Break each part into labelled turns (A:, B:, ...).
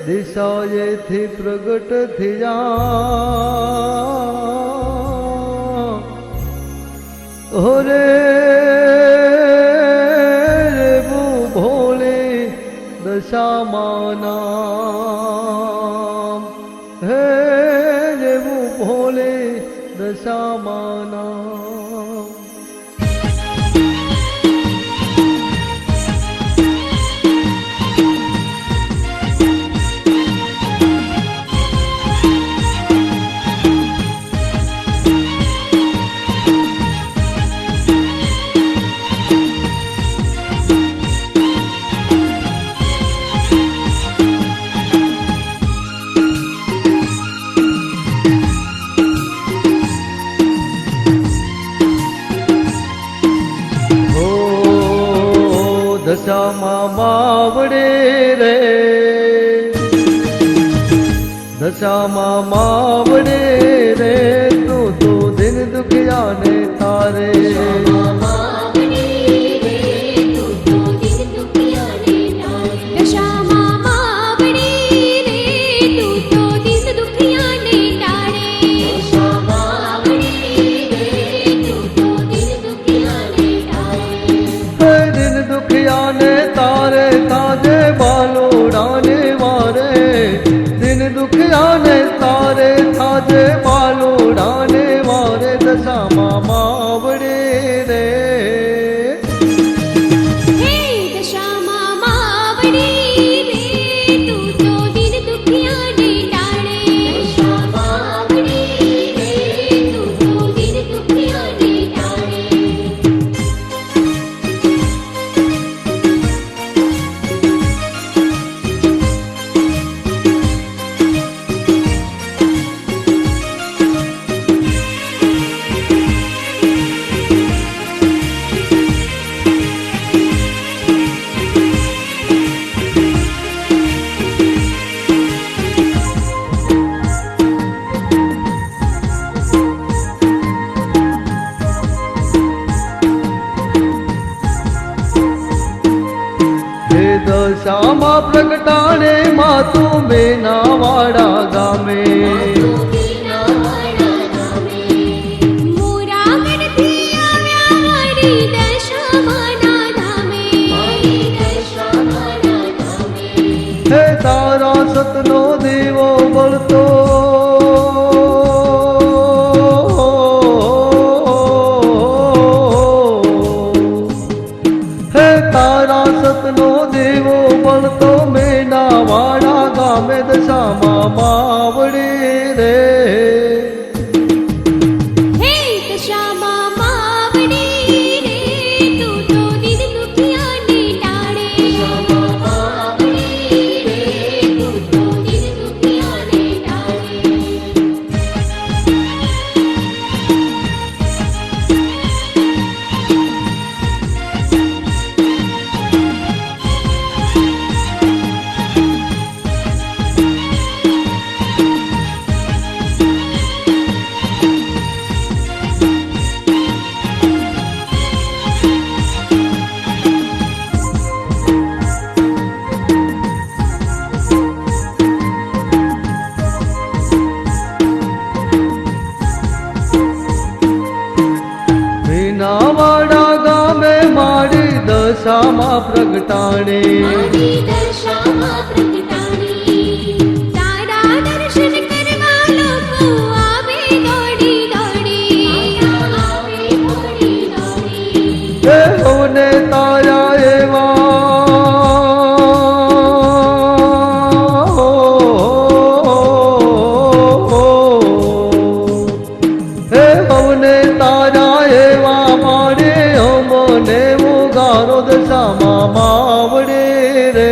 A: દિશાએથી પ્રગટ થયા હોરે ભોલે દશામાના હે જેવું ભોલે દશામાના દશામાં માવડે રે દશામાં માવડે રે તું તો દિન દુખિયાને તારે તારે તાજે બાલોડાને વારે દિન દુખિયાને તારે તાજે બાલોડાને વારે દશામાં માવડે રે
B: હે દશામાં માવડે રે તું તો દિન દુખિયાને ટાળે દશામાં માવડે રે તું તો દિન દુખિયાને ટાળે
A: દશામાં પ્રગટાણે માતું બેનાવાડા ગામે
B: મોરાગઢથી આવ્યા મારી દશામાના ધામે
A: હે તારા સતનો દેવો બળતો હે તારા સતનો દેવો બળતો મેનાવાડા ગામે દશામાં માવડે રે
B: હે દશામાં માવડે રે તું તો દિન દુખિયાને ટાળે દશામાં માવડે રે તું તો દિન દુખિયાને ટાળે
A: મેનાવાડા ગામે મારી દશામાં પ્રગટાણે
B: મારી દશામાં પ્રગટાણી તારા દર્શન કરવા લોકો આવે દોડી દોડી આવે દોડી દોડી
A: હે હોને તારા એવા હે હોને તારા એવા મારે મને ઉગારો દશામાં માવડે રે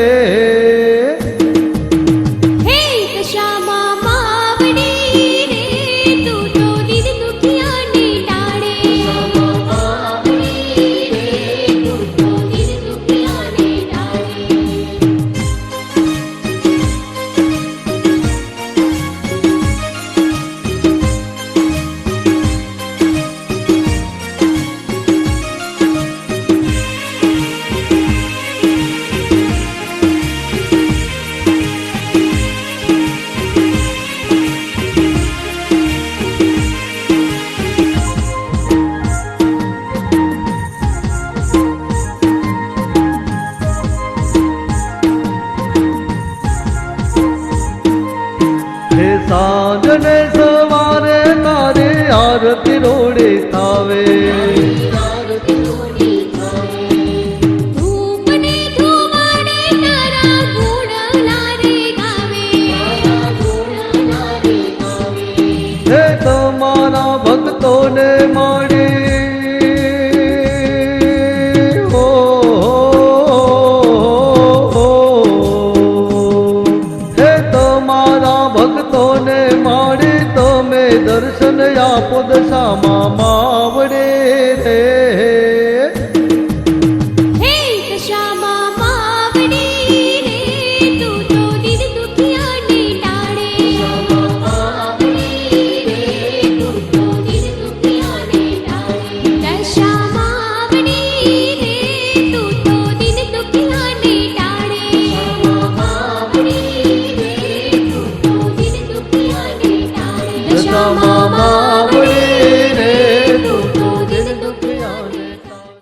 A: આપો દશામાં માવડે રે
B: હે દશામાં માવડી રે તું તો દિન દુખિયાને ટાળે દશામાં માવડી રે તું તો દિન દુખિયાને ટાળે
A: દશામાં